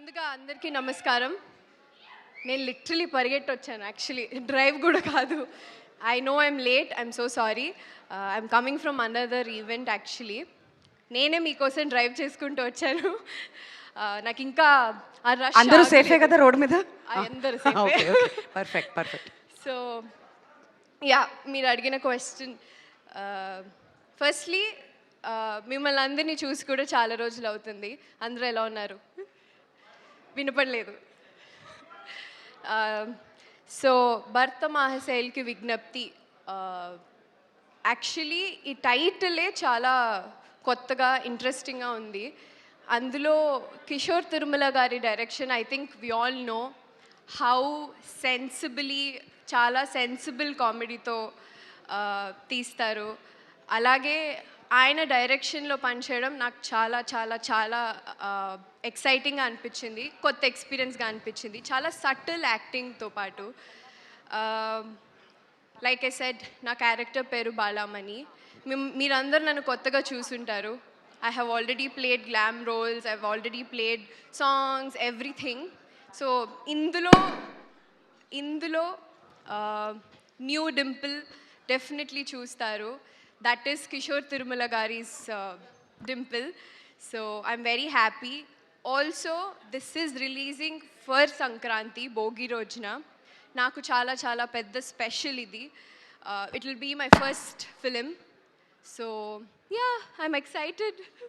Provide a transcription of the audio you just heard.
ముందుగా అందరికీ నమస్కారం. నేను లిటరలీ పరిగెట్టొచ్చాను యాక్చువల్లీ. డ్రైవ్ కూడా కాదు. I know I'm late. I'm so sorry. I'm coming from another event actually. నేనే మీకోసం డ్రైవ్ చేసుకుంటూ వచ్చాను. నాకు ఇంకా ఆ రష్ అందరూ సేఫే కదా రోడ్ మీద? అందరూ సేఫే. Okay okay, perfect perfect. So yeah, మీరు అడిగిన క్వశ్చన్, ఫస్ట్లీ మిమ్మల్ని అందరినీ చూసి కూడా చాలా రోజులు అవుతుంది. అందరూ ఎలా ఉన్నారు? వినపడలేదు. సో భర్త మహాశైల్కి విజ్ఞప్తి, యాక్చువల్లీ ఈ టైటిలే చాలా కొత్తగా ఇంట్రెస్టింగ్గా ఉంది. అందులో కిషోర్ తిరుమల గారి direction. I think we all know how sensibly, చాలా సెన్సిబుల్ కామెడీతో తీస్తారు. అలాగే ఆయన డైరెక్షన్లో పనిచేయడం నాకు చాలా చాలా చాలా ఎక్సైటింగ్గా అనిపించింది. కొత్త ఎక్స్పీరియన్స్గా అనిపించింది. చాలా సటిల్ యాక్టింగ్తో పాటు. లైక్ ఐ సెడ్, నా క్యారెక్టర్ పేరు బాలామణి. మీరందరూ నన్ను కొత్తగా చూసుంటారు. I have already played glam roles, I have already played songs, everything. So ఇందులో న్యూ డింపుల్ డెఫినెట్లీ చూస్తారు. దట్ ఈస్ కిషోర్ తిరుమల గారీస్ Dimple. So I'm very happy. Also this is releasing for Sankranti, Bhogi రోజున. నాకు చాలా చాలా పెద్ద స్పెషల్ ఇది. It will be my first film. So yeah, I'm excited.